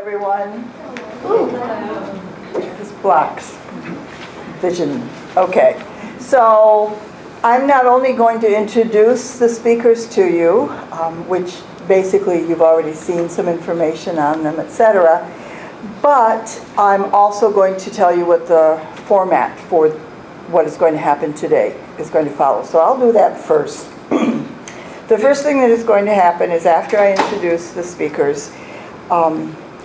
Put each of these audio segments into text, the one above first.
everyone. Ooh. This blocks vision. Okay, so I'm not only going to introduce the speakers to you, which basically you've already seen some information on them, etc., but I'm also going to tell you what the format for what is going to happen today is going to follow. So I'll do that first. The first thing that is going to happen is after I introduce the speakers,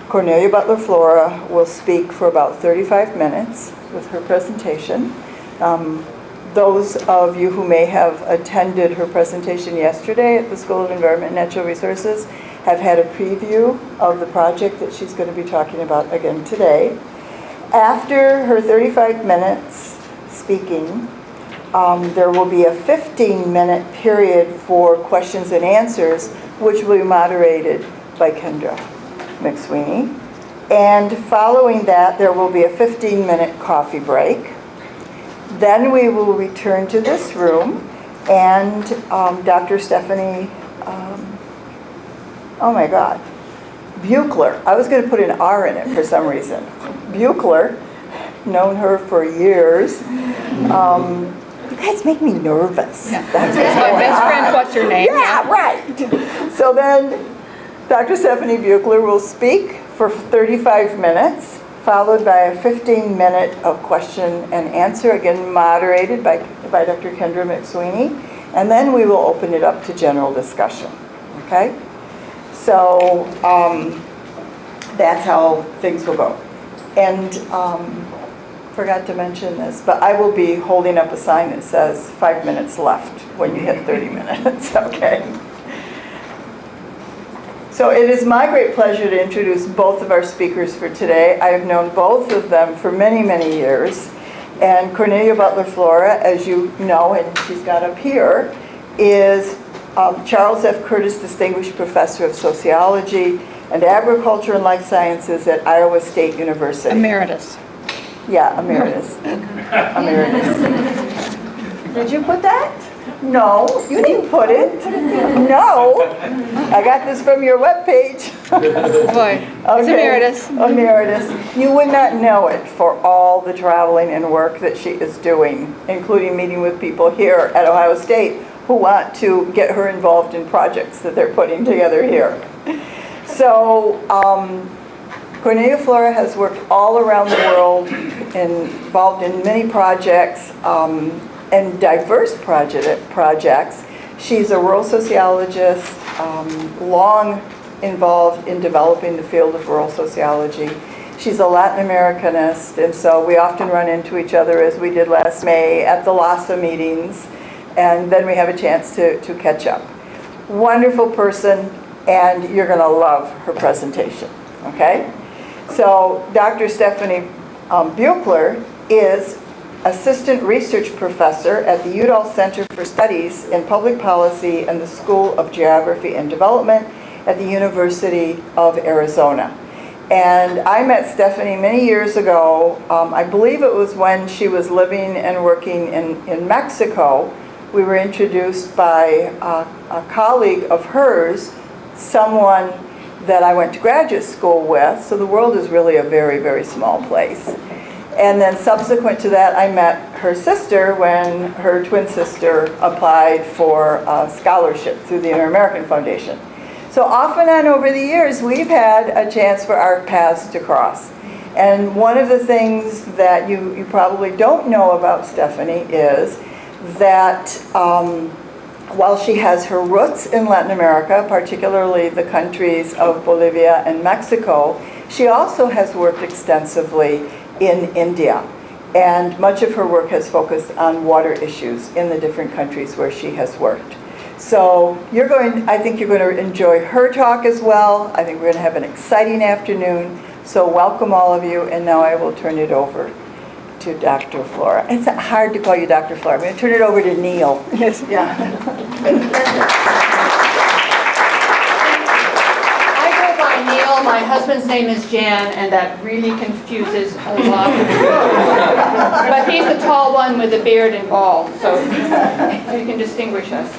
Cornelia Butler-Flora will speak for about 35 minutes with her presentation. Those of you who may have attended her presentation yesterday at the School of Environment and Natural Resources have had a preview of the project that she's going to be talking about again today. After her 35 minutes speaking, there will be a 15-minute period for questions and answers, which will be moderated by Kendra McSweeney. And following that, there will be a 15-minute coffee break. Then we will return to this room, and Dr. Stephanie, oh my God, Buechler. I was going to put an R in it for some reason. Buechler, known her for years. You guys make me nervous. Yeah. That's my best friend. What's your name? Yeah, right. So then Dr. Stephanie Buechler will speak for 35 minutes, followed by a 15-minute of question and answer, again moderated by Dr. Kendra McSweeney, and then we will open it up to general discussion. Okay? So that's how things will go. And forgot to mention this, but I will be holding up a sign that says 5 minutes left when you hit 30 minutes, okay? So it is my great pleasure to introduce both of our speakers for today. I have known both of them for many, many years. And Cornelia Butler-Flora, as you know, and she's got up here, is Charles F. Curtis Distinguished Professor of Sociology and Agriculture and Life Sciences at Iowa State University. Emeritus. Yeah, emeritus. Emeritus. Did you put that? No, you didn't put it. No. I got this from your webpage. Boy, it's emeritus. Emeritus. You would not know it for all the traveling and work that she is doing, including meeting with people here at Ohio State who want to get her involved in projects that they're putting together here. So, Cornelia Flora has worked all around the world, involved in many projects and diverse projects. She's a rural sociologist, long involved in developing the field of rural sociology. She's a Latin Americanist, and so we often run into each other, as we did last May at the LASA meetings, and then we have a chance to catch up. Wonderful person, and you're going to love her presentation, okay? So Dr. Stephanie Buechler is Assistant Research Professor at the Udall Center for Studies in Public Policy and the School of Geography and Development at the University of Arizona. And I met Stephanie many years ago. I believe it was when she was living and working in Mexico. We were introduced by a colleague of hers, someone that I went to graduate school with, so the world is really a very, very small place. And then subsequent to that, I met her sister when her twin sister applied for a scholarship through the Inter-American Foundation. So off and on over the years, we've had a chance for our paths to cross. And one of the things that you probably don't know about Stephanie is that while she has her roots in Latin America, particularly the countries of Bolivia and Mexico, she also has worked extensively in India. And much of her work has focused on water issues in the different countries where she has worked. So I think you're going to enjoy her talk as well. I think we're going to have an exciting afternoon. So welcome all of you, and now I will turn it over to Dr. Flora. It's hard to call you Dr. Flora. I'm going to turn it over to Neil. Yes. Yeah. I go by Neil. My husband's name is Jan, and that really confuses a lot of people. But he's the tall one with the beard and bald, so you can distinguish us.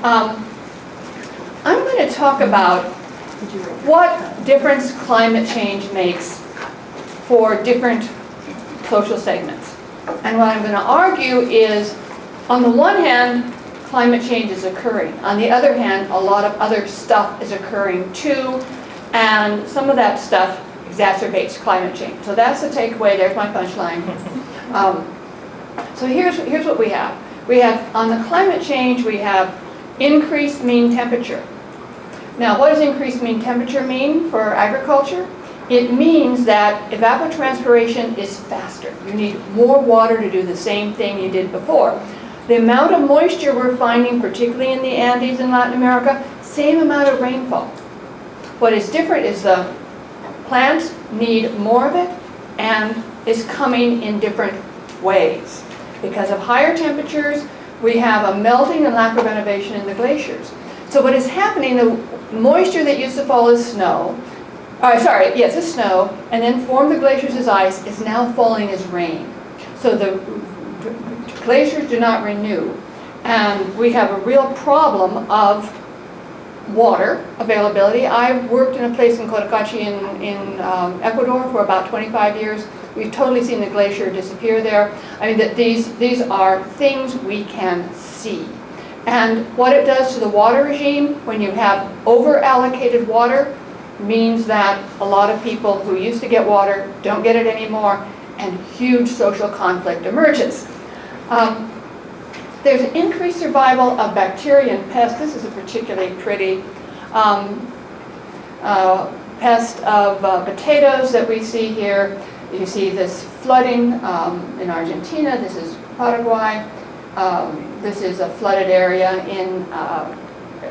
I'm going to talk about what difference climate change makes for different social segments. And what I'm going to argue is, on the one hand, climate change is occurring. On the other hand, a lot of other stuff is occurring too, and some of that stuff exacerbates climate change. So that's the takeaway. There's my punchline. So here's what we have. We have, on the climate change, we have increased mean temperature. Now, what does increased mean temperature mean for agriculture? It means that evapotranspiration is faster. You need more water to do the same thing you did before. The amount of moisture we're finding, particularly in the Andes in Latin America, same amount of rainfall. What is different is the plants need more of it, and it's coming in different ways. Because of higher temperatures, we have a melting and lack of renovation in the glaciers. So what is happening, the moisture that used to fall as snow, as snow, and then formed the glaciers as ice, is now falling as rain. So the glaciers do not renew, and we have a real problem of water availability. I've worked in a place in Cotacachi in Ecuador for about 25 years. We've totally seen the glacier disappear there. I mean, that these are things we can see. And what it does to the water regime when you have over-allocated water means that a lot of people who used to get water don't get it anymore, and huge social conflict emerges. There's an increased survival of bacteria and pests. This is a particularly pretty pest of potatoes that we see here. You see this flooding in Argentina. This is Paraguay. This is a flooded area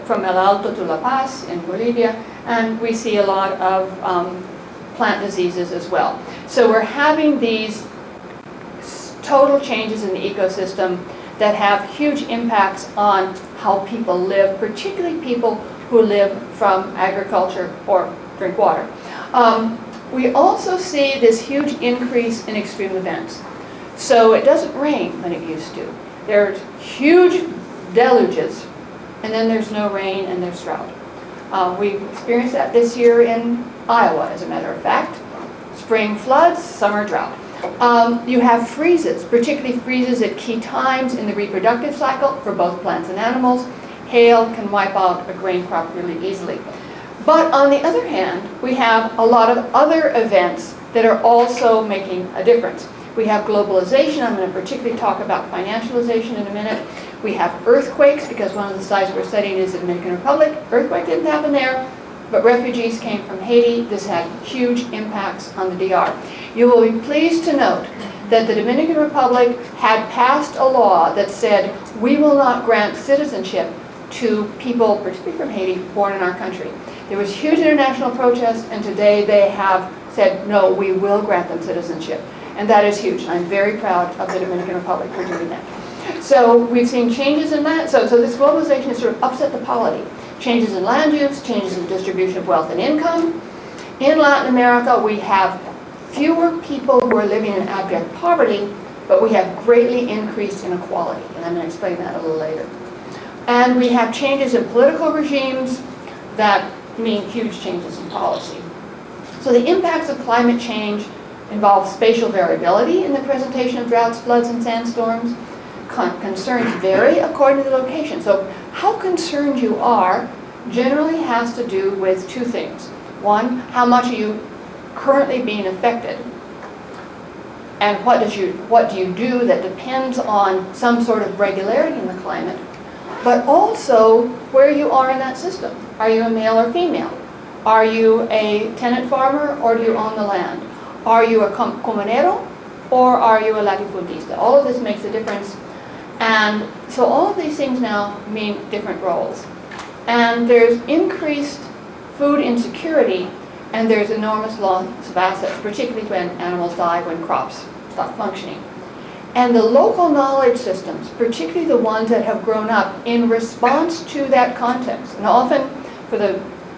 from El Alto to La Paz in Bolivia. And we see a lot of plant diseases as well. So we're having these total changes in the ecosystem that have huge impacts on how people live, particularly people who live from agriculture or drink water. We also see this huge increase in extreme events. So it doesn't rain when it used to. There's huge deluges, and then there's no rain and there's drought. We experienced that this year in Iowa, as a matter of fact. Spring floods, summer drought. You have freezes, particularly freezes at key times in the reproductive cycle for both plants and animals. Hail can wipe out a grain crop really easily. But on the other hand, we have a lot of other events that are also making a difference. We have globalization. I'm going to particularly talk about financialization in a minute. We have earthquakes, because one of the sites we're studying is the Dominican Republic. Earthquake didn't happen there, but refugees came from Haiti. This had huge impacts on the DR. You will be pleased to note that the Dominican Republic had passed a law that said we will not grant citizenship to people, particularly from Haiti, born in our country. There was huge international protest, and today they have said, no, we will grant them citizenship. And that is huge. I'm very proud of the Dominican Republic for doing that. So we've seen changes in that. So this globalization has sort of upset the polity. Changes in land use, changes in distribution of wealth and income. In Latin America, we have fewer people who are living in abject poverty, but we have greatly increased inequality. And I'm going to explain that a little later. And we have changes in political regimes that mean huge changes in policy. So the impacts of climate change involve spatial variability in the presentation of droughts, floods, and sandstorms. Concerns vary according to the location. So how concerned you are generally has to do with two things. One, how much are you currently being affected? And what do you do that depends on some sort of regularity in the climate, but also where you are in that system. Are you a male or female? Are you a tenant farmer, or do you own the land? Are you a comunero, or are you a latifundista? All of this makes a difference. And so all of these things now mean different roles. And there's increased food insecurity, and there's enormous loss of assets, particularly when animals die, when crops stop functioning. And the local knowledge systems, particularly the ones that have grown up in response to that context, and often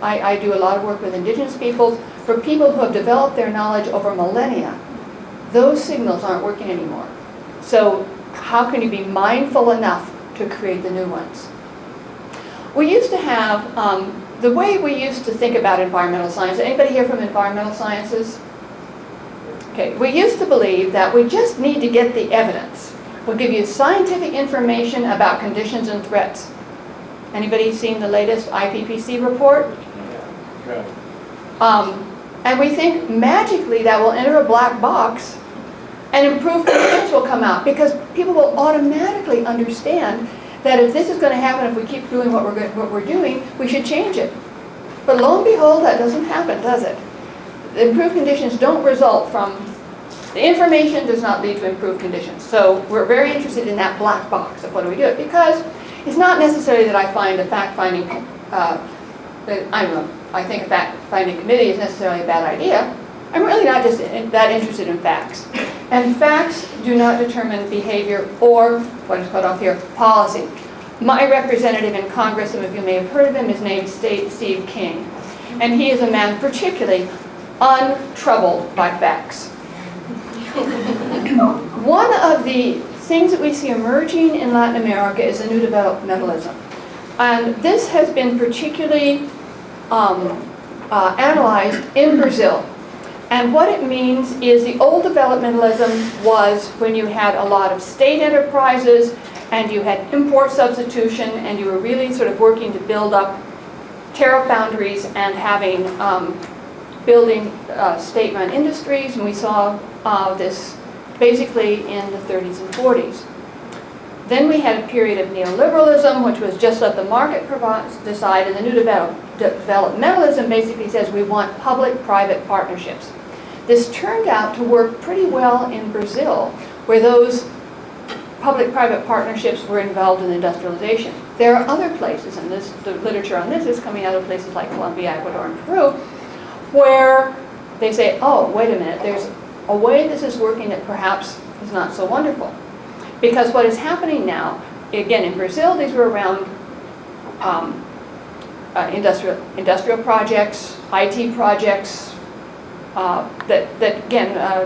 I do a lot of work with indigenous peoples, for people who have developed their knowledge over millennia, those signals aren't working anymore. So how can you be mindful enough to create the new ones? We used to have the way we used to think about environmental science, anybody here from environmental sciences? Okay, we used to believe that we just need to get the evidence. We'll give you scientific information about conditions and threats. Anybody seen the latest IPCC report? And we think magically that will enter a black box and improved conditions will come out, because people will automatically understand that if this is going to happen, if we keep doing what we're doing, we should change it. But lo and behold, that doesn't happen, does it? The improved conditions don't result from, the information does not lead to improved conditions. So we're very interested in that black box of what do we do, because it's not necessarily that I find a fact-finding, I think a fact-finding committee is necessarily a bad idea. I'm really not just that interested in facts. And facts do not determine behavior or, what is cut off here, policy. My representative in Congress, some of you may have heard of him, is named Steve King. And he is a man particularly untroubled by facts. One of the things that we see emerging in Latin America is a new developmentalism. And this has been particularly analyzed in Brazil. And what it means is the old developmentalism was when you had a lot of state enterprises and you had import substitution and you were really sort of working to build up tariff boundaries and having building state-run industries. And we saw this basically in the 30s and 40s. Then we had a period of neoliberalism, which was just let the market decide, and the new developmentalism basically says we want public-private partnerships. This turned out to work pretty well in Brazil, where those public-private partnerships were involved in industrialization. There are other places, and the literature on this is coming out of places like Colombia, Ecuador, and Peru, where they say, oh, wait a minute, there's a way this is working that perhaps is not so wonderful. Because what is happening now, again, in Brazil, these were around industrial projects, IT projects,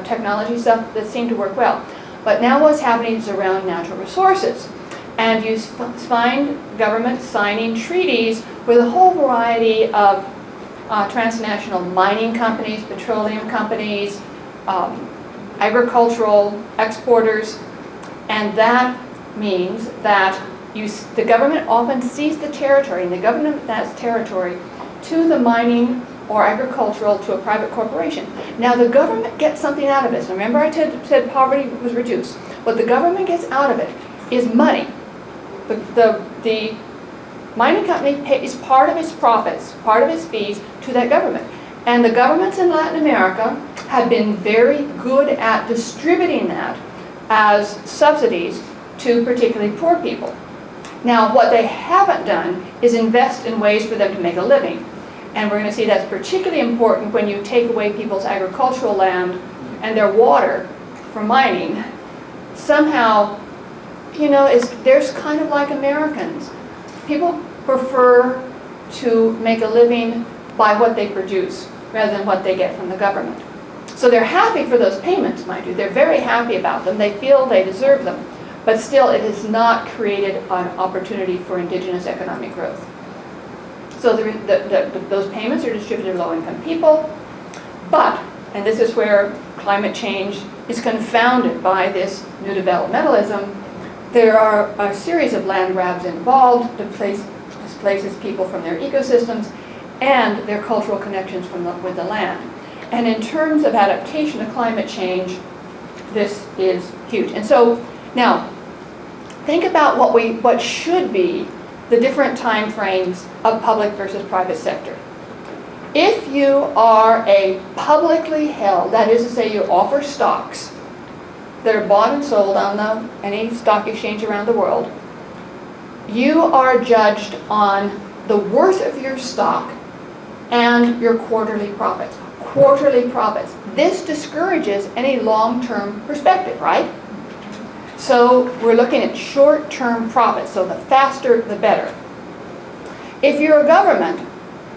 technology stuff that seemed to work well. But now what's happening is around natural resources. And you find governments signing treaties with a whole variety of transnational mining companies, petroleum companies, agricultural exporters. And that means that the government often cedes the territory, and the government that's territory, to the mining or agricultural to a private corporation. Now the government gets something out of this. Remember I said poverty was reduced. What the government gets out of it is money. The mining company pays part of its profits, part of its fees to that government. And the governments in Latin America have been very good at distributing that as subsidies to particularly poor people. Now, what they haven't done is invest in ways for them to make a living. And we're going to see that's particularly important when you take away people's agricultural land and their water for mining. Somehow, you know, there's kind of like Americans. People prefer to make a living by what they produce rather than what they get from the government. So they're happy for those payments, mind you. They're very happy about them. They feel they deserve them. But still, it has not created an opportunity for indigenous economic growth. So those payments are distributed to low-income people. But, and this is where climate change is confounded by this new developmentalism, there are a series of land grabs involved, displaces people from their ecosystems and their cultural connections with the land. And in terms of adaptation to climate change, this is huge. And so now, think about what should be the different time frames of public versus private sector. If you are a publicly held, that is to say you offer stocks that are bought and sold on any stock exchange around the world, you are judged on the worth of your stock and your quarterly profits. Quarterly profits. This discourages any long-term perspective, right? So we're looking at short-term profits, so the faster the better. If you're a government,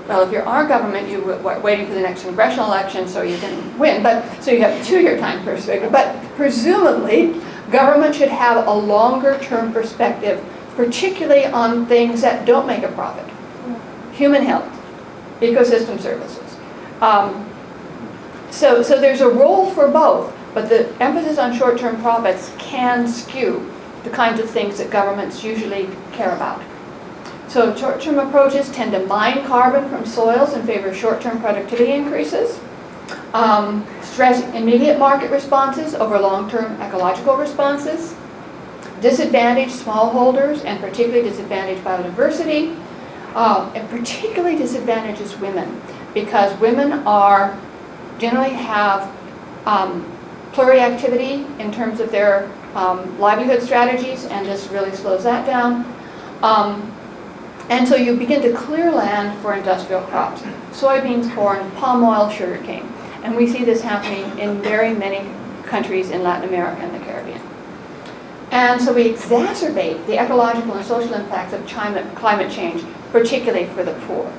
well, if you're our government, you're waiting for the next congressional election so you can win, so you have a 2-year time perspective. But presumably, government should have a longer-term perspective, particularly on things that don't make a profit. Human health, ecosystem services. So there's a role for both, but the emphasis on short-term profits can skew the kinds of things that governments usually care about. So short-term approaches tend to mine carbon from soils in favor of short-term productivity increases, stress immediate market responses over long-term ecological responses, disadvantage smallholders and particularly disadvantage biodiversity, and particularly disadvantages women, because women generally have pluriactivity in terms of their livelihood strategies, and this really slows that down. And so you begin to clear land for industrial crops, soybeans, corn, palm oil, sugarcane. And we see this happening in very many countries in Latin America and the Caribbean. And so we exacerbate the ecological and social impacts of climate change, particularly for the poor.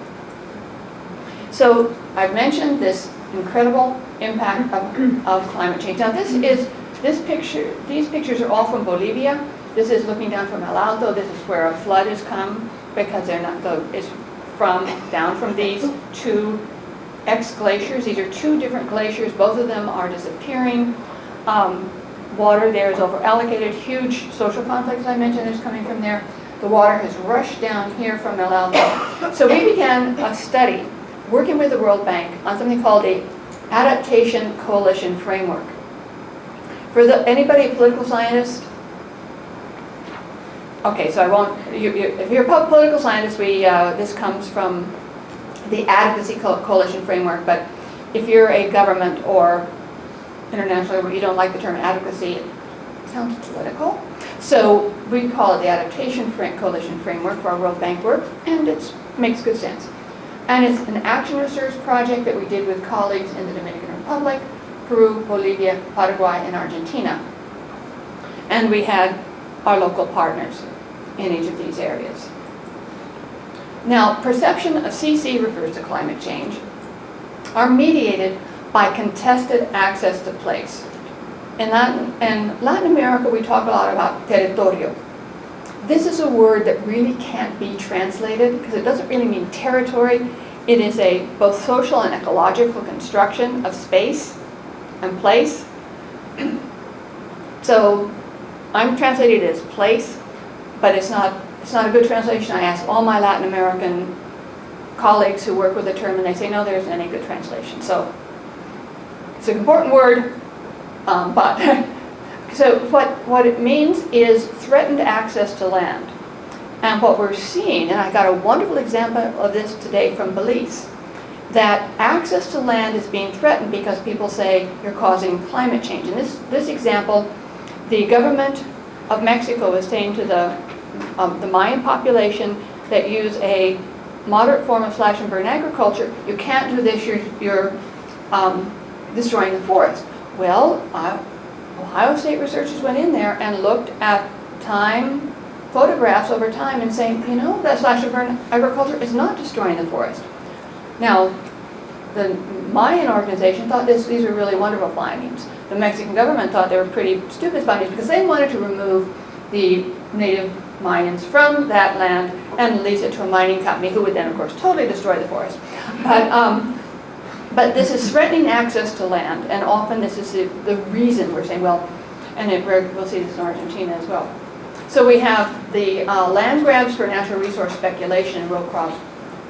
So I've mentioned this incredible impact of climate change. Now these pictures are all from Bolivia. This is looking down from El Alto. This is where a flood has come because it's down from these two ex-glaciers. These are two different glaciers. Both of them are disappearing. Water there is over-allocated. Huge social conflicts I mentioned is coming from there. The water has rushed down here from El Alto. So we began a study working with the World Bank on something called the Adaptation Coalition Framework. For anybody a political scientist? Okay, so I won't, if you're a political scientist, this comes from the Advocacy Coalition Framework, but if you're a government or internationally where you don't like the term advocacy, it sounds political. So we call it the Adaptation Coalition Framework for our World Bank work, and it makes good sense. And it's an action research project that we did with colleagues in the Dominican Republic, Peru, Bolivia, Paraguay, and Argentina. And we had our local partners in each of these areas. Now, perception of CC refers to climate change, are mediated by contested access to place. In Latin America, we talk a lot about territorio. This is a word that really can't be translated because it doesn't really mean territory. It is a both social and ecological construction of space and place. So I'm translating it as place, but it's not a good translation. I ask all my Latin American colleagues who work with the term, and they say, no, there isn't any good translation. So it's an important word, but so what it means is threatened access to land. And what we're seeing, and I got a wonderful example of this today from Belize, that access to land is being threatened because people say you're causing climate change. In this example, the government of Mexico is saying to the Mayan population that use a moderate form of slash and burn agriculture, you can't do this, you're destroying the forest. Well, Ohio State researchers went in there and looked at photographs over time and saying, you know, that slash and burn agriculture is not destroying the forest. Now, the Mayan organization thought these were really wonderful findings. The Mexican government thought they were pretty stupid findings because they wanted to remove the native Mayans from that land and lease it to a mining company who would then, of course, totally destroy the forest. But this is threatening access to land, and often this is the reason we're saying, well, and we'll see this in Argentina as well. So we have the land grabs for natural resource speculation and row crops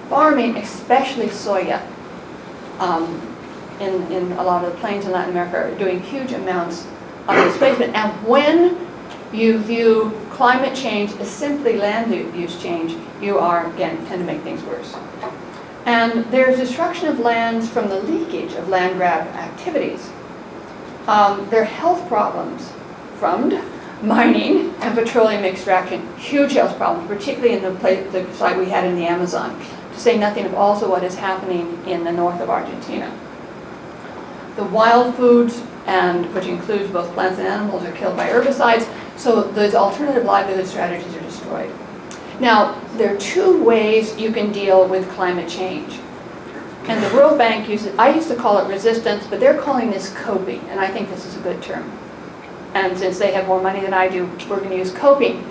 farming, especially soya, in a lot of the plains in Latin America, are doing huge amounts of displacement. And when you view climate change as simply land use change, you tend to make things worse. And there's destruction of lands from the leakage of land grab activities. There are health problems from mining and petroleum extraction, huge health problems, particularly in the site we had in the Amazon, to say nothing of also what is happening in the north of Argentina. The wild foods, which includes both plants and animals, are killed by herbicides, so those alternative livelihood strategies are destroyed. Now, there are two ways you can deal with climate change. And the World Bank I used to call it resistance, but they're calling this coping, and I think this is a good term. And since they have more money than I do, we're going to use coping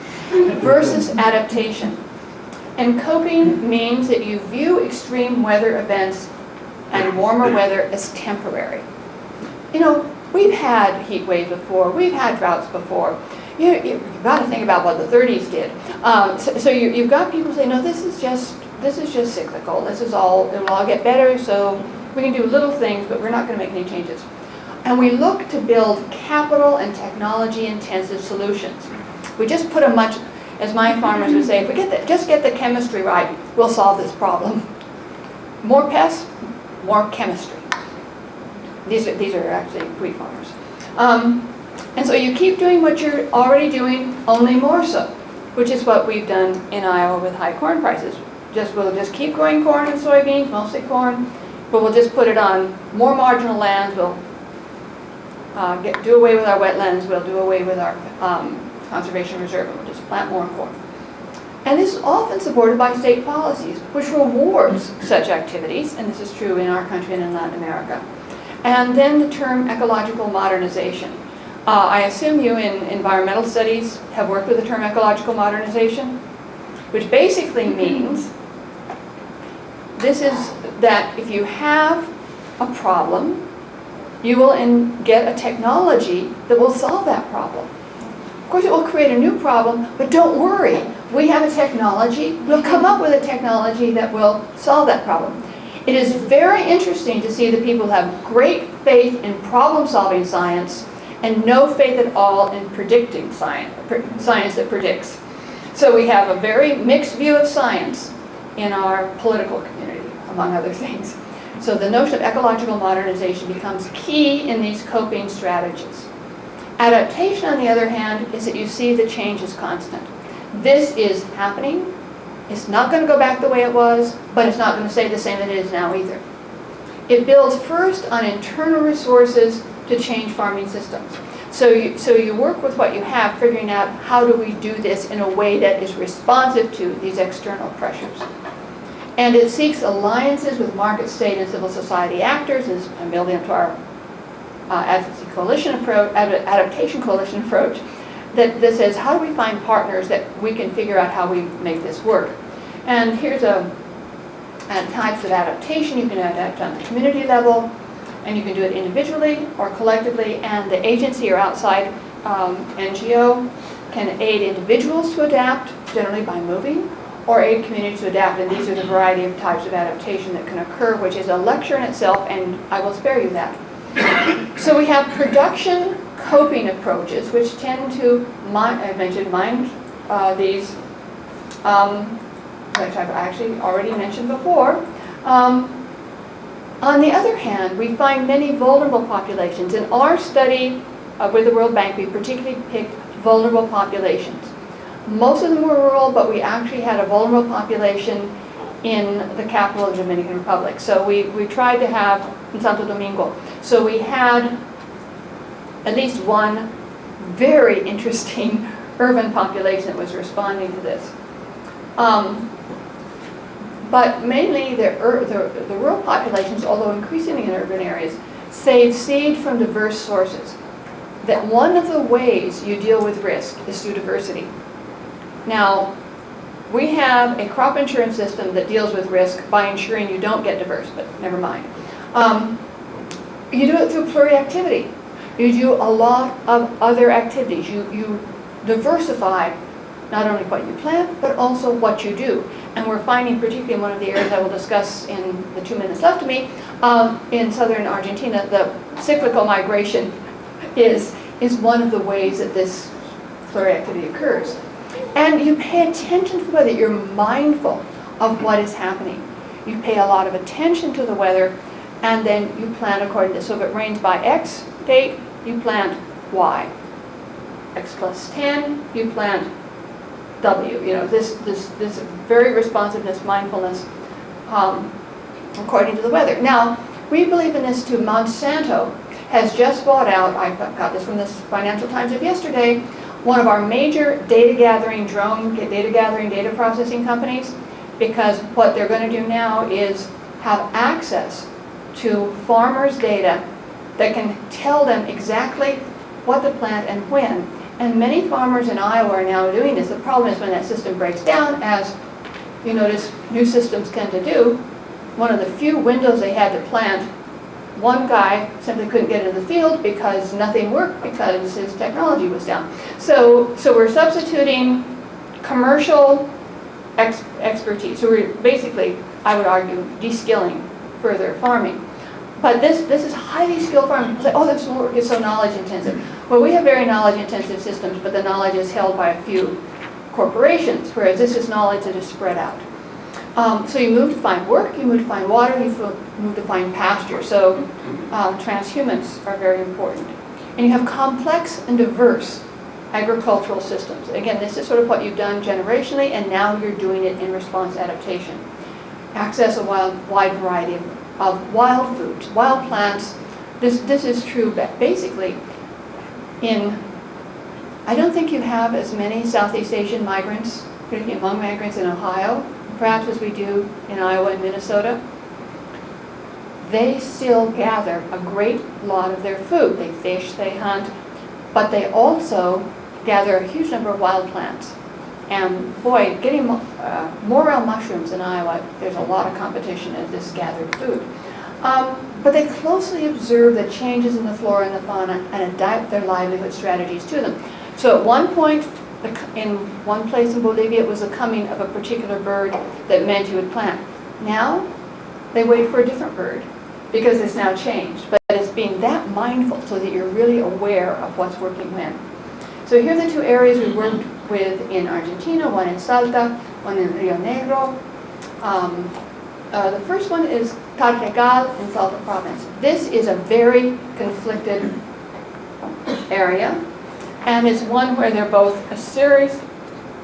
versus adaptation. And coping means that you view extreme weather events and warmer weather as temporary. You know, we've had heat waves before, we've had droughts before. You've got to think about what the 30s did. So you've got people saying, no, this is just cyclical. It'll all get better, so we can do little things, but we're not going to make any changes. And we look to build capital and technology intensive solutions. We just put a much, as my farmers would say, if we just get the chemistry right, we'll solve this problem. More pests, more chemistry. These are actually wheat farmers. And so you keep doing what you're already doing, only more so, which is what we've done in Iowa with high corn prices. We'll just keep growing corn and soybeans, mostly corn, but we'll just put it on more marginal lands. We'll do away with our wetlands. We'll do away with our conservation reserve, and we'll just plant more corn. And this is often supported by state policies, which rewards such activities, and this is true in our country and in Latin America. And then the term ecological modernization. I assume you in environmental studies have worked with the term ecological modernization, which basically means this is that if you have a problem, you will get a technology that will solve that problem. Of course, it will create a new problem, but don't worry. We have a technology. We'll come up with a technology that will solve that problem. It is very interesting to see that people have great faith in problem-solving science and no faith at all in predicting science that predicts. So we have a very mixed view of science in our political community, among other things. So the notion of ecological modernization becomes key in these coping strategies. Adaptation, on the other hand, is that you see the change is constant. This is happening. It's not going to go back the way it was, but it's not going to stay the same that it is now either. It builds first on internal resources to change farming systems. So you work with what you have, figuring out how do we do this in a way that is responsive to these external pressures. And it seeks alliances with market, state, and civil society actors, and building up to our advocacy coalition approach, adaptation coalition approach, that says, how do we find partners that we can figure out how we make this work? And here's types of adaptation. You can adapt on the community level, and you can do it individually or collectively, and the agency or outside NGO can aid individuals to adapt, generally by moving, or aid communities to adapt, and these are the variety of types of adaptation that can occur, which is a lecture in itself, and I will spare you that. So we have production coping approaches, which tend to, I mentioned these, which I've actually already mentioned before. On the other hand, we find many vulnerable populations. In our study with the World Bank, we particularly picked vulnerable populations. Most of them were rural, but we actually had a vulnerable population in the capital of the Dominican Republic. So we tried to have, in Santo Domingo, so we had at least one very interesting urban population that was responding to this. But mainly the rural populations, although increasingly in urban areas, save seed from diverse sources. That one of the ways you deal with risk is through diversity. Now, we have a crop insurance system that deals with risk by ensuring you don't get diverse, but never mind. You do it through pluriactivity. You do a lot of other activities. You diversify not only what you plant, but also what you do. And we're finding, particularly in one of the areas I will discuss in the 2 minutes left of me, in southern Argentina, the cyclical migration is one of the ways that this pluriactivity occurs. And you pay attention to the weather. You're mindful of what is happening. You pay a lot of attention to the weather, and then you plan according to this. So if it rains by X date, you plant Y. X plus 10, you plant W. You know, this very responsiveness, mindfulness, according to the weather. Now, we believe in this too. Monsanto has just bought out, I got this from the Financial Times of yesterday, one of our major data processing companies, because what they're going to do now is have access to farmers' data that can tell them exactly what to plant and when. And many farmers in Iowa are now doing this. The problem is when that system breaks down, as you notice new systems tend to do, one of the few windows they had to plant, one guy simply couldn't get into the field because nothing worked because his technology was down. So we're substituting commercial expertise. So we're basically, I would argue, de-skilling further farming. But this is highly skilled farming. It's like, oh, this work is so knowledge intensive. Well, we have very knowledge intensive systems, but the knowledge is held by a few corporations, whereas this is knowledge that is spread out. So you move to find work, you move to find water, you move to find pasture. So transhumance are very important. And you have complex and diverse agricultural systems. Again, this is sort of what you've done generationally, and now you're doing it in response to adaptation. Access a wide variety of wild foods, wild plants. This is true basically I don't think you have as many Southeast Asian migrants, particularly among migrants in Ohio, perhaps as we do in Iowa and Minnesota. They still gather a great lot of their food. They fish, they hunt, but they also gather a huge number of wild plants. And boy, getting morel mushrooms in Iowa, there's a lot of competition at this gathered food. But they closely observe the changes in the flora and the fauna and adapt their livelihood strategies to them. So at one point, in one place in Bolivia, it was the coming of a particular bird that meant you would plant. Now, they wait for a different bird because it's now changed. But it's being that mindful so that you're really aware of what's working when. So here are the two areas we worked with in Argentina, one in Salta, one in Rio Negro. The first one is Tartegal in Salta province. This is a very conflicted area, and it's one where there are both a series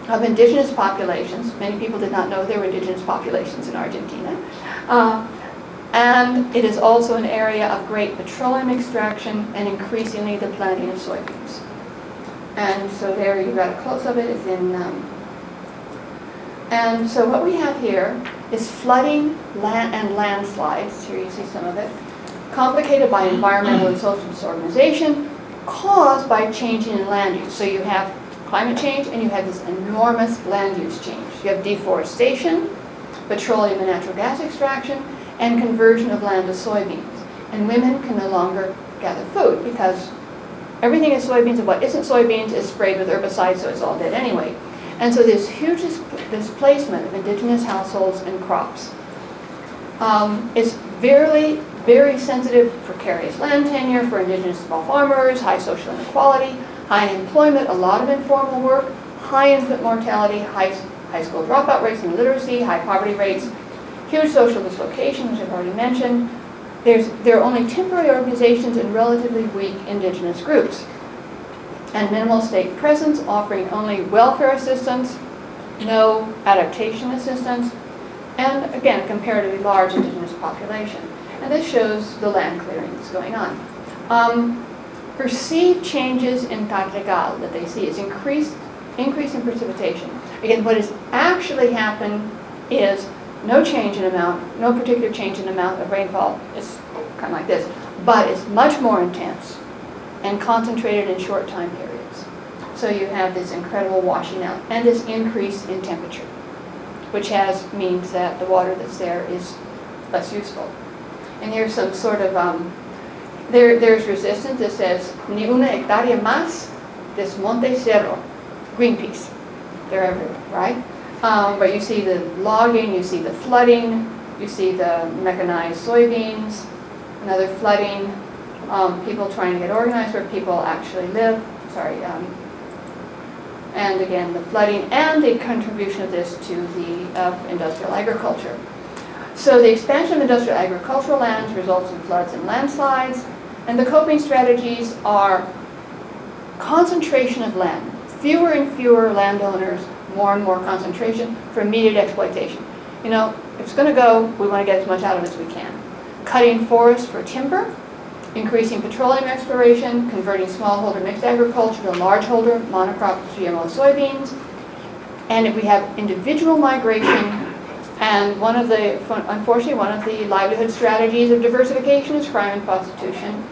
of indigenous populations. Many people did not know there were indigenous populations in Argentina. And it is also an area of great petroleum extraction and increasingly the planting of soybeans. And so there you got a close of it. It's in, and so what we have here is flooding and landslides. Here you see some of it, complicated by environmental and social disorganization, caused by changing in land use. So you have climate change and you have this enormous land use change. You have deforestation, petroleum and natural gas extraction, and conversion of land to soybeans. And women can no longer gather food because everything is soybeans and what isn't soybeans is sprayed with herbicides, so it's all dead anyway. And so there's huge displacement of indigenous households and crops. It's very, very sensitive, precarious land tenure for indigenous small farmers, high social inequality, high unemployment, a lot of informal work, high infant mortality, high school dropout rates and illiteracy, high poverty rates, huge social dislocation, which I've already mentioned. There are only temporary organizations and relatively weak indigenous groups. And minimal state presence, offering only welfare assistance, no adaptation assistance, and again, a comparatively large indigenous population. And this shows the land clearing that's going on. Perceived changes in Tartegal that they see is increase in precipitation. Again, what has actually happened is no change in amount, no particular change in amount of rainfall. It's kind of like this, but it's much more intense and concentrated in short time periods. So you have this incredible washing out and this increase in temperature, which means that the water that's there is less useful. And here's some sort of, there's resistance that says, ni una hectárea más, desmonte cero, Greenpeace. They're everywhere, right? But you see the logging, you see the flooding, you see the mechanized soybeans, another flooding, people trying to get organized where people actually live, and again the flooding and the contribution of this to the industrial agriculture. So the expansion of industrial agricultural lands results in floods and landslides, and the coping strategies are concentration of land, fewer and fewer landowners, more and more concentration for immediate exploitation. You know, if it's going to go, we want to get as much out of it as we can. Cutting forests for timber, increasing petroleum exploration, converting smallholder mixed agriculture to largeholder monocrop GMO soybeans. And if we have individual migration, and unfortunately, one of the livelihood strategies of diversification is crime and prostitution.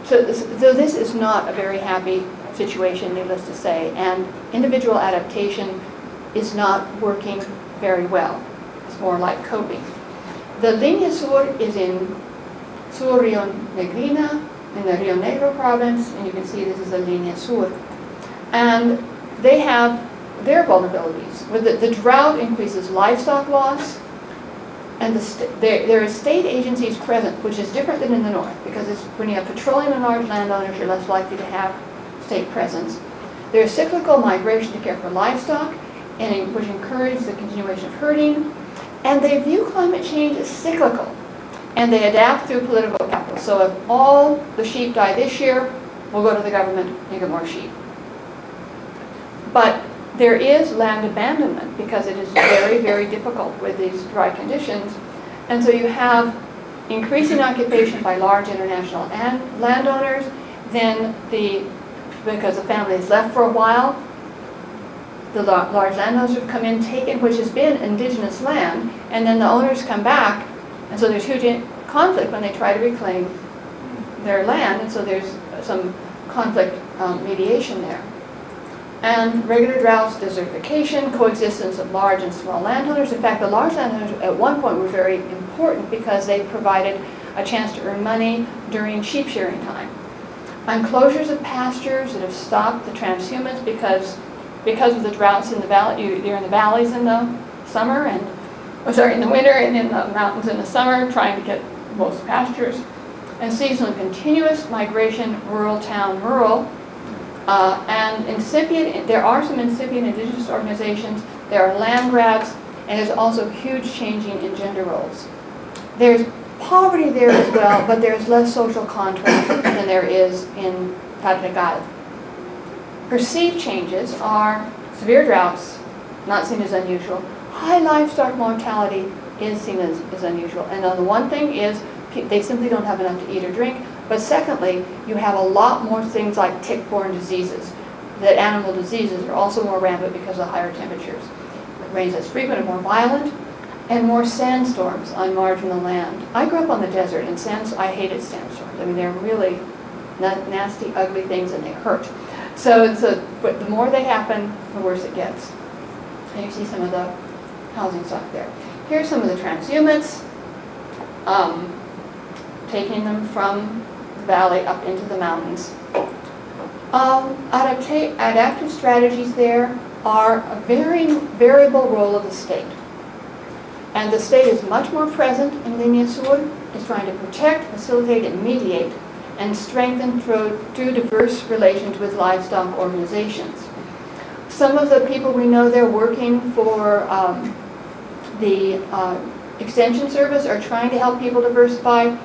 So this is not a very happy situation, needless to say, and individual adaptation is not working very well. It's more like coping. The Línea Sur is in Sur Rio Negrina, in the Rio Negro province, and you can see this is the Línea Sur. And they have their vulnerabilities. With the drought increases livestock loss, and there are state agencies present, which is different than in the north, because when you have petroleum and large landowners, you're less likely to have state presence. There's cyclical migration to care for livestock, which encourages the continuation of herding, and they view climate change as cyclical, and they adapt through political capital. So if all the sheep die this year, we'll go to the government and get more sheep. But there is land abandonment because it is very, very difficult with these dry conditions. And so you have increasing occupation by large international landowners, then because the family is left for a while, the large landowners have come in, taken, which has been indigenous land, and then the owners come back, and so there's huge conflict when they try to reclaim their land, and so there's some conflict mediation there. And regular droughts, desertification, coexistence of large and small landowners. In fact, the large landowners at one point were very important because they provided a chance to earn money during sheep shearing time. Enclosures of pastures that have stopped the transhumance because of the droughts in the valley. You're in the valleys in the summer, in the winter, and in the mountains in the summer, trying to get most pastures. And seasonal continuous migration, rural town, rural. And incipient, there are some incipient indigenous organizations, there are land grabs, and there's also huge changing in gender roles. There's poverty there as well, but there's less social contract than there is in Tartagal. Perceived changes are severe droughts, not seen as unusual. High livestock mortality is seen as unusual. And the one thing is they simply don't have enough to eat or drink. But secondly, you have a lot more things like tick-borne diseases. That animal diseases are also more rampant because of higher temperatures. Rains less frequent and more violent, and more sandstorms on marginal land. I grew up on the desert, and I hated sandstorms. I mean, they're really nasty, ugly things, and they hurt. But the more they happen, the worse it gets. And you see some of the housing stock there. Here's some of the transhumants, taking them from the valley up into the mountains. Adaptive strategies there are a very variable role of the state. And the state is much more present in Línea Sur, is trying to protect, facilitate, and mediate, and strengthen through diverse relations with livestock organizations. Some of the people we know there working for the Extension Service are trying to help people diversify,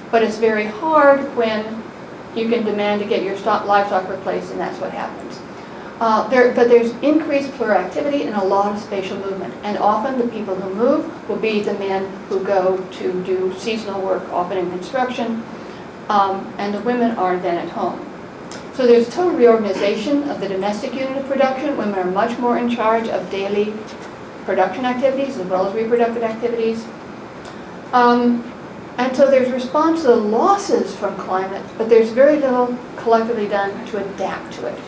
but it's very hard when you can demand to get your livestock replaced, and that's what happens. But there's increased plurality and a lot of spatial movement, and often the people who move will be the men who go to do seasonal work, often in construction, and the women are then at home. So there's total reorganization of the domestic unit of production. Women are much more in charge of daily production activities as well as reproductive activities. And so there's response to the losses from climate, but there's very little collectively done to adapt to it.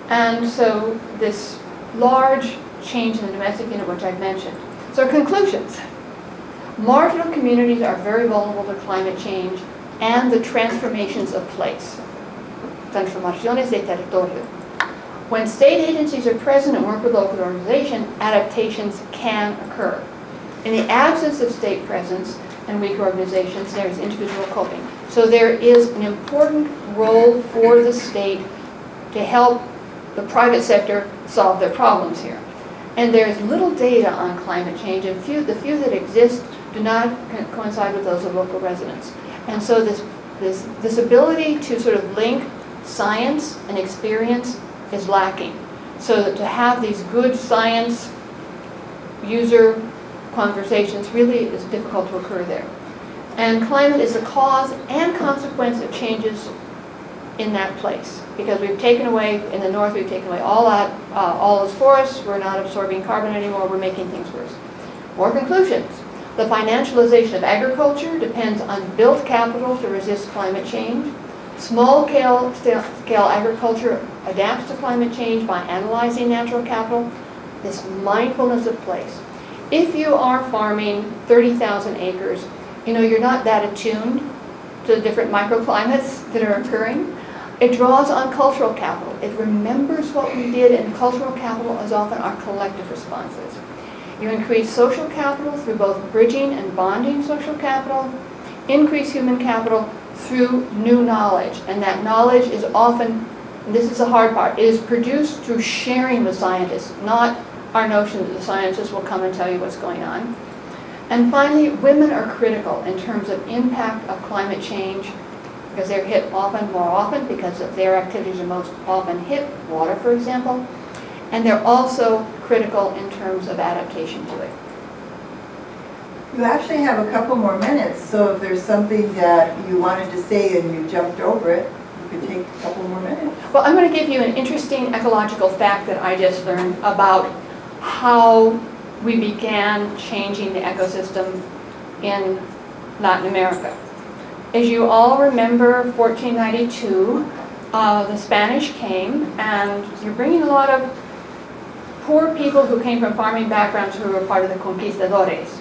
And so this large change in the domestic unit, which I've mentioned. So conclusions. Marginal communities are very vulnerable to climate change and the transformations of place. Transformaciones de territorio. When state agencies are present and work with local organizations, adaptations can occur. In the absence of state presence and weak organizations, there is individual coping. So there is an important role for the state to help the private sector solve their problems here. And there's little data on climate change, and the few that exist do not coincide with those of local residents. And so this ability to sort of link science and experience is lacking. So that to have these good science user conversations really is difficult to occur there. And climate is the cause and consequence of changes in that place. Because we've taken away, in the north, we've taken away all those forests, we're not absorbing carbon anymore, we're making things worse. More conclusions. The financialization of agriculture depends on built capital to resist climate change. Small-scale agriculture adapts to climate change by analyzing natural capital. This mindfulness of place. if you are farming 30,000 acres, you're not that attuned to the different microclimates that are occurring. It draws on cultural capital. It remembers what we did, and cultural capital is often our collective responses. You increase social capital through both bridging and bonding social capital, increase human capital through new knowledge, and that knowledge is often, and this is the hard part, it is produced through sharing with scientists, not our notion that the scientists will come and tell you what's going on. And finally, women are critical in terms of impact of climate change, because they're hit more often because of their activities are most often hit, water for example, and they're also critical in terms of adaptation to it. You actually have a couple more minutes, so if there's something that you wanted to say and you jumped over it, you could take a couple more minutes. Well, I'm going to give you an interesting ecological fact that I just learned about how we began changing the ecosystem in Latin America. As you all remember, 1492, the Spanish came, and you're bringing a lot of poor people who came from farming backgrounds who were part of the conquistadores.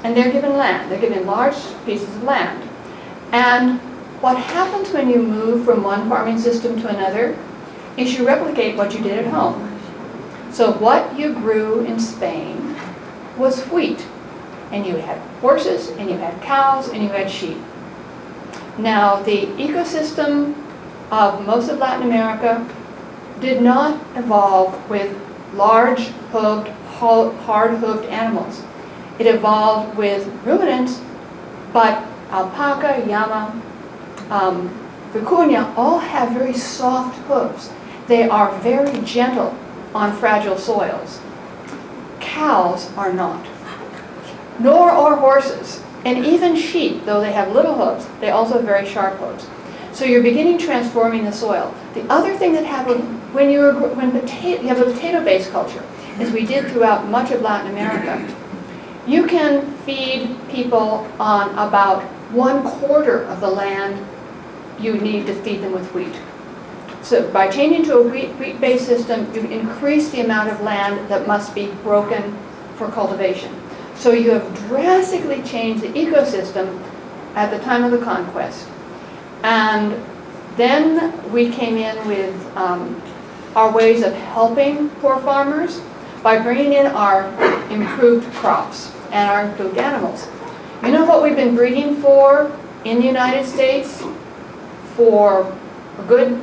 And they're given land. They're given large pieces of land. And what happens when you move from one farming system to another is you replicate what you did at home. So what you grew in Spain was wheat. And you had horses, and you had cows, and you had sheep. Now, the ecosystem of most of Latin America did not evolve with large-hooved, hard-hooved animals. It evolved with ruminants, but alpaca, llama, vicuña all have very soft hooves. They are very gentle on fragile soils. Cows are not, nor are horses. And even sheep, though they have little hooves, they also have very sharp hooves. So you're beginning transforming the soil. The other thing that happened when you have a potato-based culture, as we did throughout much of Latin America, you can feed people on about 1/4 of the land you need to feed them with wheat. So by changing to a wheat-based system, you increase the amount of land that must be broken for cultivation. So you have drastically changed the ecosystem at the time of the conquest. And then we came in with our ways of helping poor farmers by bringing in our improved crops and our improved animals. You know what we've been breeding for in the United States for a good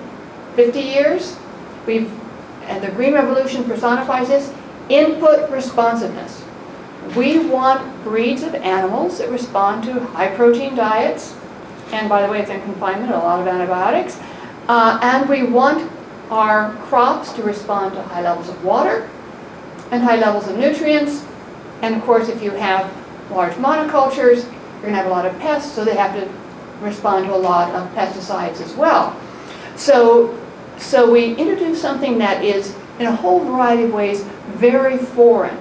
50 years? And the Green Revolution personifies this, input responsiveness. We want breeds of animals that respond to high-protein diets, and by the way, if they're in confinement, a lot of antibiotics. And we want our crops to respond to high levels of water and high levels of nutrients. And of course, if you have large monocultures, you're going to have a lot of pests, so they have to respond to a lot of pesticides as well. So we introduce something that is, in a whole variety of ways, very foreign.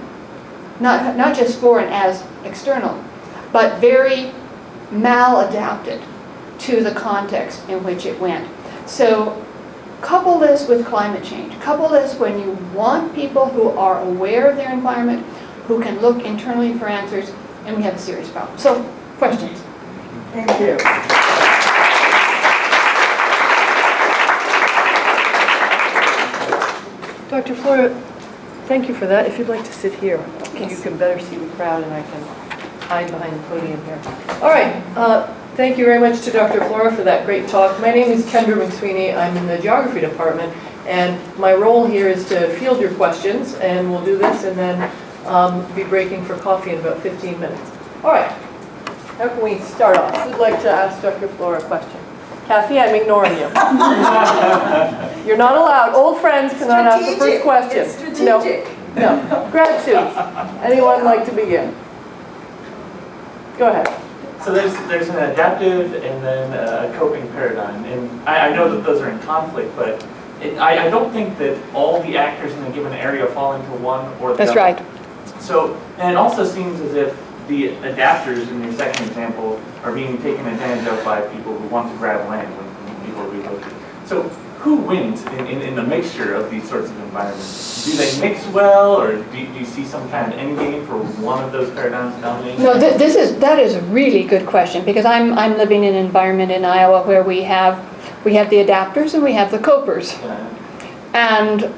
Not just foreign as external, but very maladapted to the context in which it went. So couple this with climate change. Couple this when you want people who are aware of their environment, who can look internally for answers, and we have a serious problem. So, questions? Thank you. Dr. Flora, thank you for that. If you'd like to sit here, you can better see the crowd and I can hide behind the podium here. All right. Thank you very much to Dr. Flora for that great talk. My name is Kendra McSweeney. I'm in the geography department, and my role here is to field your questions, and we'll do this and then be breaking for coffee in about 15 minutes. All right. How can we start off? Who'd like to ask Dr. Flora a question? Kathy, I'm ignoring you. You're not allowed. Old friends cannot ask the first question. It's strategic. No. Grad students. Anyone like to begin? Go ahead. So there's an adaptive and then a coping paradigm, and I know that those are in conflict, but I don't think that all the actors in a given area fall into one or the other. That's right. So, and it also seems as if the adapters in your second example are being taken advantage of by people who want to grab land when people relocate. So who wins in the mixture of these sorts of environments? Do they mix well, or do you see some kind of end game for one of those paradigms dominating? No, that is a really good question, because I'm living in an environment in Iowa where we have the adapters and we have the copers. And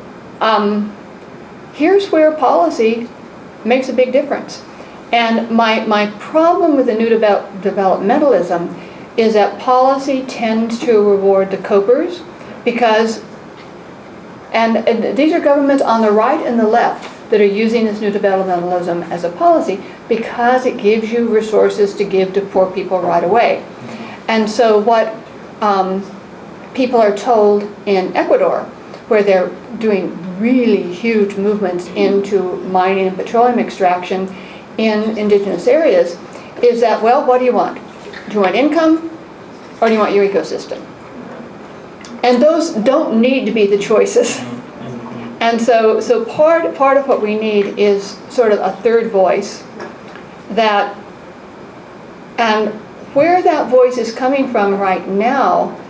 here's where policy makes a big difference. And my problem with the new developmentalism is that policy tends to reward the copers because, and these are governments on the right and the left that are using this new developmentalism as a policy because it gives you resources to give to poor people right away. And so what people are told in Ecuador, where they're doing really huge movements into mining and petroleum extraction in indigenous areas, is that, well, what do you want? Do you want income, or do you want your ecosystem? And those don't need to be the choices. And so part of what we need is sort of a third voice that, and where that voice is coming from right now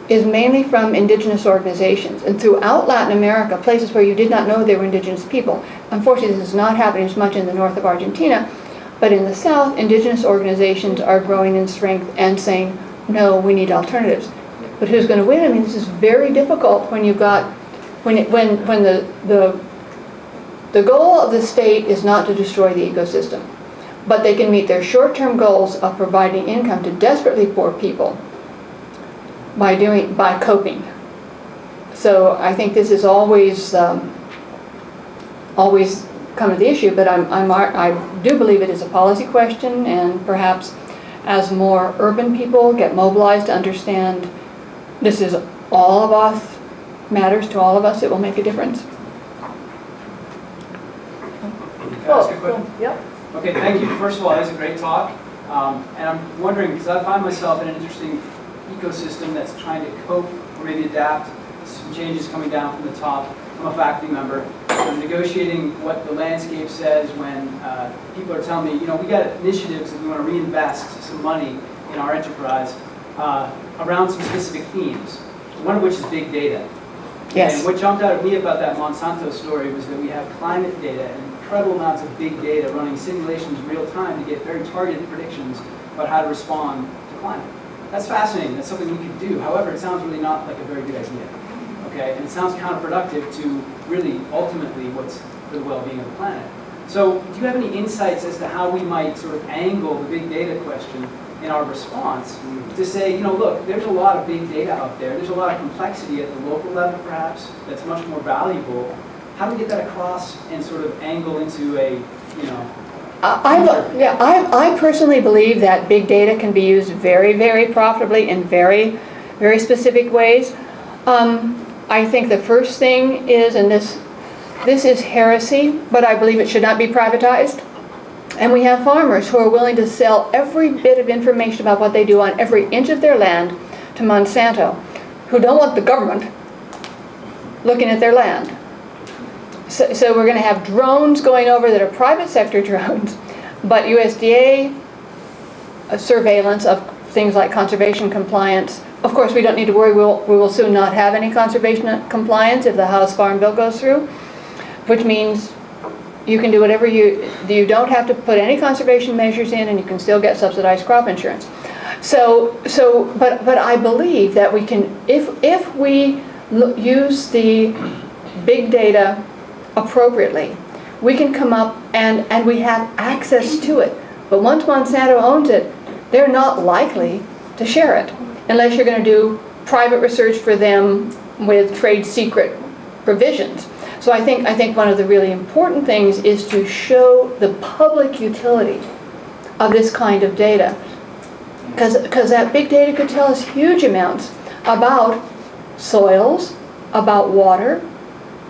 is mainly from indigenous organizations. And throughout Latin America, places where you did not know there were indigenous people. Unfortunately, this is not happening as much in the north of Argentina, but in the south, indigenous organizations are growing in strength and saying, no, we need alternatives. But who's going to win? I mean, this is very difficult when you've got, when the goal of the state is not to destroy the ecosystem, but they can meet their short-term goals of providing income to desperately poor people by coping. So I think this is always come to the issue, but I do believe it is a policy question, and perhaps as more urban people get mobilized to understand this is all of us, matters to all of us, it will make a difference. Can I ask a question? Yep. Okay, thank you. First of all, that was a great talk. And I'm wondering, because I find myself in an interesting ecosystem that's trying to cope or maybe adapt to some changes coming down from the top. I'm a faculty member. I'm negotiating what the landscape says when people are telling me, you know, we got initiatives that we want to reinvest some money in our enterprise around some specific themes, one of which is big data. Yes. And what jumped out at me about that Monsanto story was that we have climate data and incredible amounts of big data running simulations real time to get very targeted predictions about how to respond to climate. That's fascinating. That's something we could do. However, it sounds really not like a very good idea. Okay, and it sounds counterproductive to really ultimately what's for the well-being of the planet. So do you have any insights as to how we might sort of angle the big data question in our response to say, you know, look, there's a lot of big data out there. There's a lot of complexity at the local level, perhaps, that's much more valuable. How do we get that across and sort of angle into a, you know, I personally believe that big data can be used very, very profitably in very, very specific ways. I think the first thing is, and this is heresy, but I believe it should not be privatized. And we have farmers who are willing to sell every bit of information about what they do on every inch of their land to Monsanto, who don't want the government looking at their land. So we're going to have drones going over that are private sector drones, but USDA surveillance of things like conservation compliance. Of course, we don't need to worry. We will soon not have any conservation compliance if the House Farm Bill goes through, which means you can do whatever you don't have to put any conservation measures in, and you can still get subsidized crop insurance. But I believe that we can, if we use the big data appropriately, we can come up and we have access to it. But once Monsanto owns it, they're not likely to share it unless you're going to do private research for them with trade secret provisions. So I think one of the really important things is to show the public utility of this kind of data, because that big data could tell us huge amounts about soils, about water,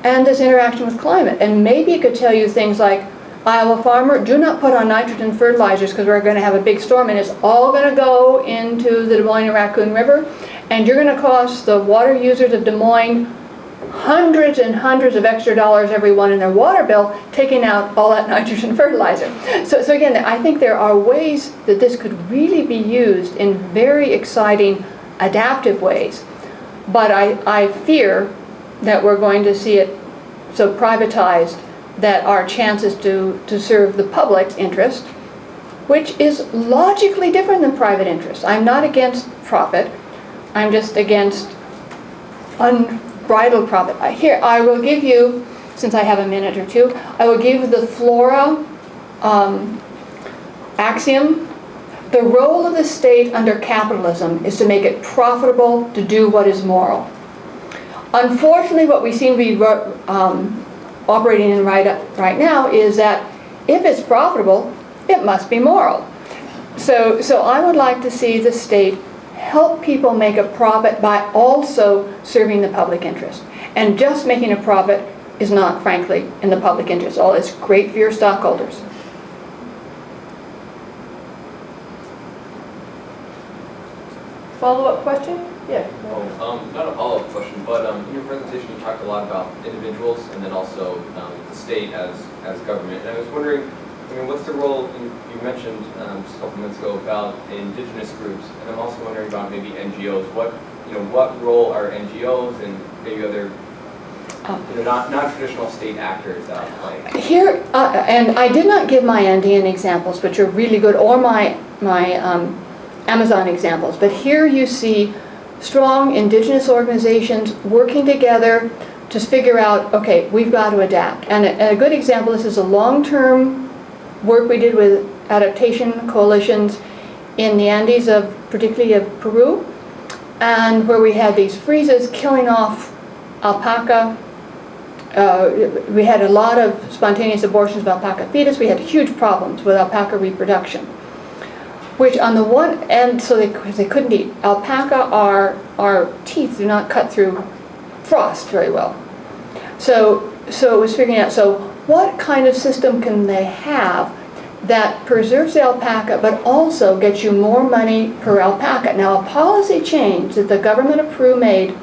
and this interaction with climate. And maybe it could tell you things like, Iowa farmer, do not put on nitrogen fertilizers because we're going to have a big storm and it's all going to go into the Des Moines and Raccoon River, and you're going to cost the water users of Des Moines hundreds and hundreds of extra dollars every one in their water bill, taking out all that nitrogen fertilizer. So again, I think there are ways that this could really be used in very exciting, adaptive ways. But I fear that we're going to see it so privatized that our chances to serve the public interest, which is logically different than private interest. I'm not against profit. I'm just against unbridled profit. Here, I will give you, since I have a minute or two, I will give you the flora axiom. The role of the state under capitalism is to make it profitable to do what is moral. Unfortunately, what we seem to be operating in right now is that if it's profitable, it must be moral. So I would like to see the state help people make a profit by also serving the public interest. And just making a profit is not, frankly, in the public interest. All it's great for your stockholders. Follow-up question? Yeah. Not a follow-up question, but in your presentation you talked a lot about individuals and then also the state as government. And I was wondering, I mean, what's the role, you mentioned just a couple minutes ago about indigenous groups, and I'm also wondering about maybe NGOs. What role are NGOs and maybe other non-traditional state actors play? Here, and I did not give my Andean examples, which are really good, or my Amazon examples, but here you see strong indigenous organizations working together to figure out, okay, we've got to adapt. And a good example, this is a long-term work we did with adaptation coalitions in the Andes, particularly of Peru, and where we had these freezes killing off alpaca. We had a lot of spontaneous abortions of alpaca fetus. We had huge problems with alpaca reproduction, which on the one end, so they couldn't eat. Alpaca, our teeth do not cut through frost very well. So it was figuring out, so what kind of system can they have that preserves the alpaca but also gets you more money per alpaca? Now, a policy change that the government of Peru made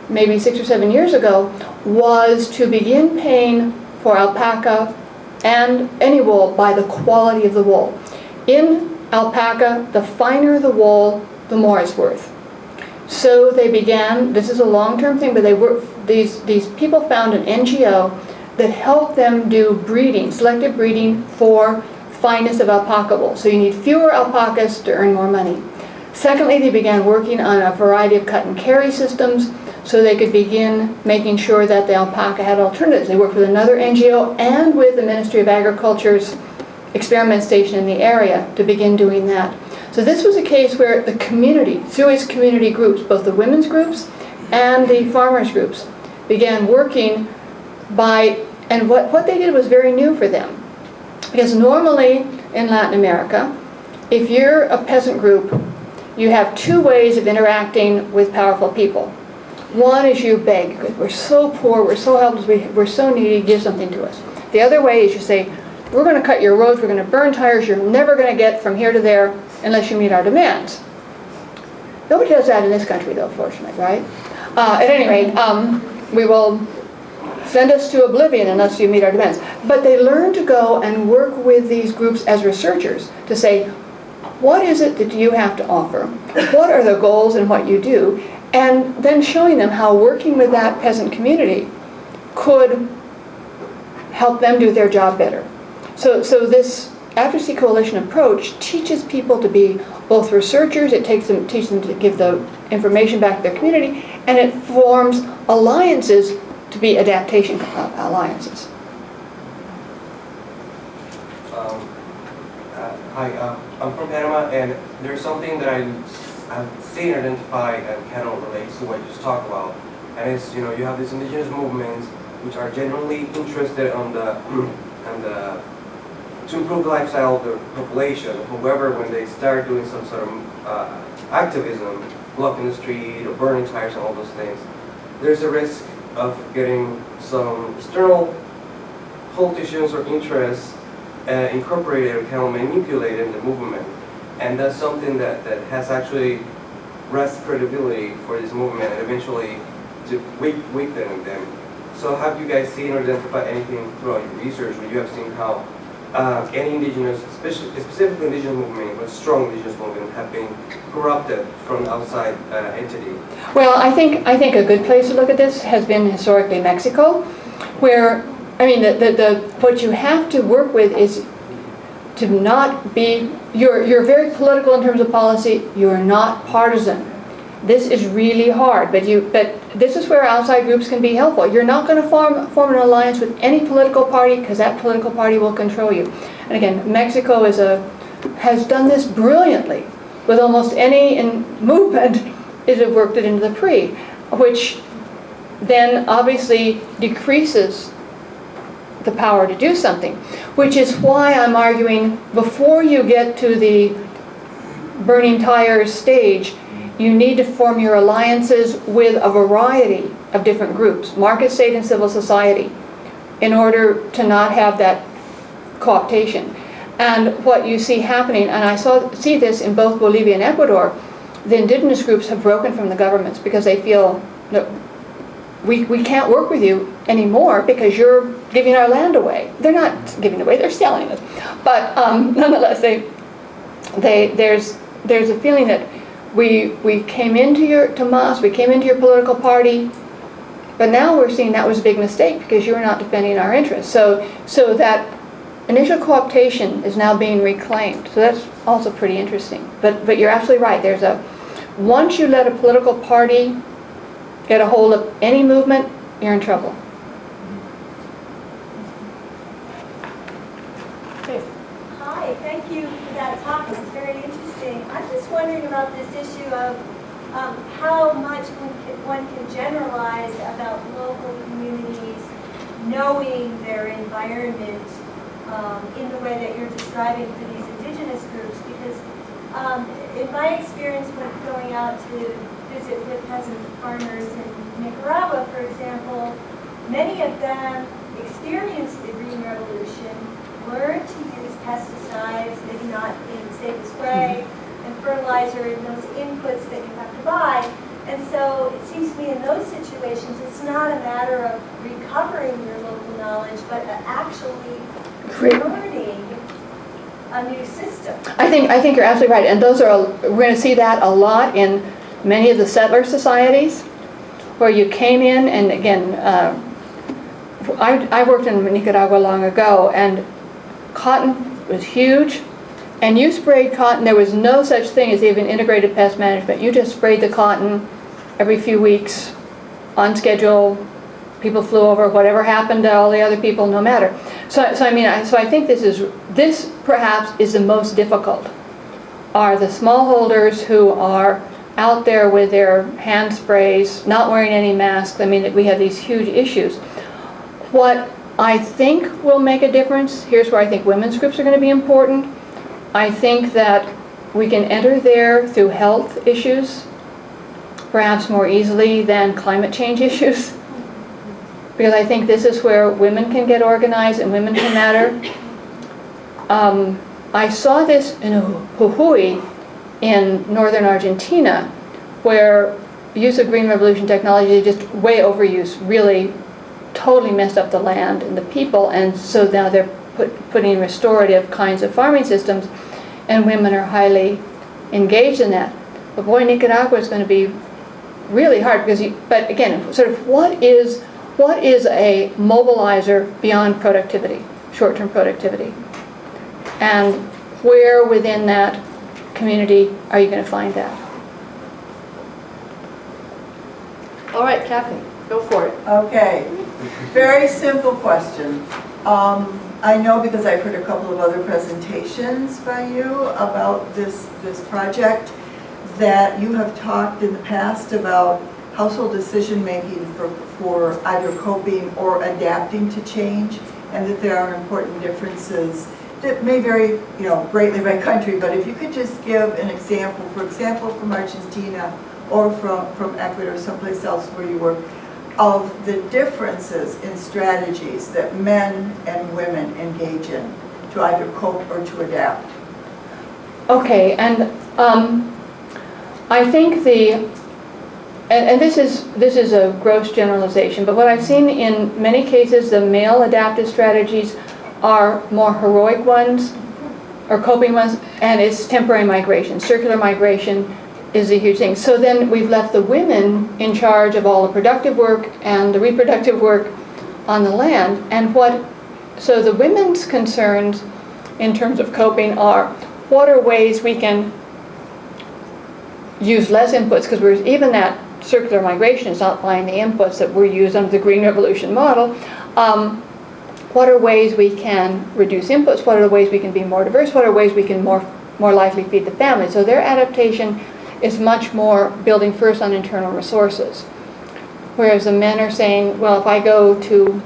maybe 6 or 7 years ago was to begin paying for alpaca and any wool by the quality of the wool. In alpaca, the finer the wool, the more it's worth. So they began, this is a long-term thing, but these people found an NGO that helped them do breeding, selective breeding for fineness of alpaca wool. So you need fewer alpacas to earn more money. Secondly, they began working on a variety of cut and carry systems so they could begin making sure that the alpaca had alternatives. They worked with another NGO and with the Ministry of Agriculture's experiment station in the area to begin doing that. So this was a case where the community, through its community groups, both the women's groups and the farmers groups, began working and what they did was very new for them. Because normally in Latin America, if you're a peasant group, you have two ways of interacting with powerful people. One is you beg, because we're so poor, we're so helpless, we're so needy, give something to us. The other way is you say, we're going to cut your roads, we're going to burn tires, you're never going to get from here to there unless you meet our demands. Nobody does that in this country though, fortunately, right? At any rate, we will send us to oblivion unless you meet our demands. But they learn to go and work with these groups as researchers to say, what is it that you have to offer? What are the goals in what you do? And then showing them how working with that peasant community could help them do their job better. So this advocacy coalition approach teaches people to be both researchers, it teaches them to give the information back to their community, and it forms alliances to be adaptation alliances. Hi, I'm from Panama, and there's something that I've seen identified and kind of relates to what you just talked about, and it's, you have these indigenous movements which are genuinely interested to improve the lifestyle of the population. However, when they start doing some sort of activism, blocking the street or burning tires and all those things, there's a risk of getting some external politicians or interests incorporated or kind of manipulated in the movement. And that's something that has actually wrest credibility for this movement and eventually to weaken them. So have you guys seen or identified anything throughout your research where you have seen how any indigenous, specifically indigenous movement, but strong indigenous movement, have been corrupted from outside entity? Well, I think a good place to look at this has been historically Mexico, where, I mean, what you have to work with is to not be, you're very political in terms of policy, you're not partisan. This is really hard, but this is where outside groups can be helpful. You're not going to form an alliance with any political party, because that political party will control you. And again, Mexico has done this brilliantly with almost any movement. It have worked it into the PRI, which then obviously decreases the power to do something, which is why I'm arguing before you get to the burning tires stage, you need to form your alliances with a variety of different groups, market, state, and civil society, in order to not have that co-optation. And what you see happening, and I see this in both Bolivia and Ecuador, the indigenous groups have broken from the governments because they feel that we can't work with you anymore because you're giving our land away. They're not giving it away, they're selling it. But nonetheless, there's a feeling that we came into your political party, but now we're seeing that was a big mistake because you were not defending our interests. So that initial co-optation is now being reclaimed. So that's also pretty interesting. But you're absolutely right. Once you let a political party get a hold of any movement, you're in trouble. Hi, thank you for that talk. It's very interesting. I'm just wondering about this issue of how much one can generalize about local communities knowing their environment in the way that you're describing for these indigenous groups. Because in my experience when going out to visit with peasant farmers in Nicaragua, for example, many of them experienced the Green Revolution, learned to use pesticides, maybe not in the safest way, and fertilizer and those inputs that you have to buy. And so it seems to me in those situations, it's not a matter of recovering your local knowledge, but actually learning a new system. I think you're absolutely right. And we're going to see that a lot in many of the settler societies, where you came in, and again, I worked in Nicaragua long ago, and cotton was huge, and you sprayed cotton. There was no such thing as even integrated pest management. You just sprayed the cotton every few weeks on schedule. People flew over, whatever happened to all the other people, no matter. So I think this perhaps is the most difficult, are the smallholders who are out there with their hand sprays, not wearing any masks. I mean, we have these huge issues. What I think will make a difference, here's where I think women's groups are going to be important. I think that we can enter there through health issues, perhaps more easily than climate change issues. Because I think this is where women can get organized and women can matter. I saw this in Jujuy in northern Argentina, where use of Green Revolution technology, just way overuse, really totally messed up the land and the people, and so now they're putting restorative kinds of farming systems, and women are highly engaged in that. But boy, Nicaragua is going to be really hard, but again, sort of what is a mobilizer beyond productivity, short-term productivity? And where within that community are you going to find that? All right, Kathy, go for it. Okay, very simple question. I know because I've heard a couple of other presentations by you about this project, that you have talked in the past about household decision-making for either coping or adapting to change, and that there are important differences that may vary, greatly by country. But if you could just give an example, for example, from Argentina or from Ecuador, someplace else where you work, of the differences in strategies that men and women engage in to either cope or to adapt. Okay, and I think and this is a gross generalization, but what I've seen in many cases, the male adaptive strategies are more heroic ones, or coping ones, and it's temporary migration. Circular migration is a huge thing. So then we've left the women in charge of all the productive work and the reproductive work on the land. And so the women's concerns in terms of coping are, what are ways we can use less inputs, because even that circular migration is not buying the inputs that were used under the Green Revolution model. What are ways we can reduce inputs? What are the ways we can be more diverse? What are ways we can more likely feed the family? So their adaptation is much more building first on internal resources. Whereas the men are saying, well, if I go to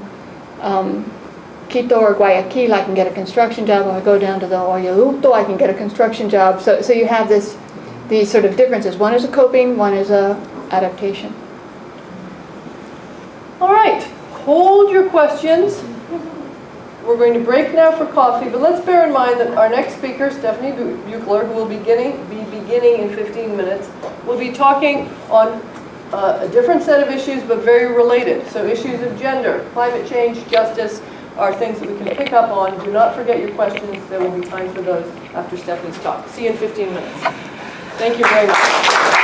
Quito or Guayaquil, I can get a construction job. If I go down to the Oyaluto, I can get a construction job. So you have these sort of differences. One is a coping, one is a adaptation. All right, hold your questions. We're going to break now for coffee, but let's bear in mind that our next speaker, Stephanie Buechler, who will be beginning in 15 minutes, will be talking on a different set of issues, but very related. So issues of gender, climate change, justice are things that we can pick up on. Do not forget your questions. There will be time for those after Stephanie's talk. See you in 15 minutes. Thank you very much.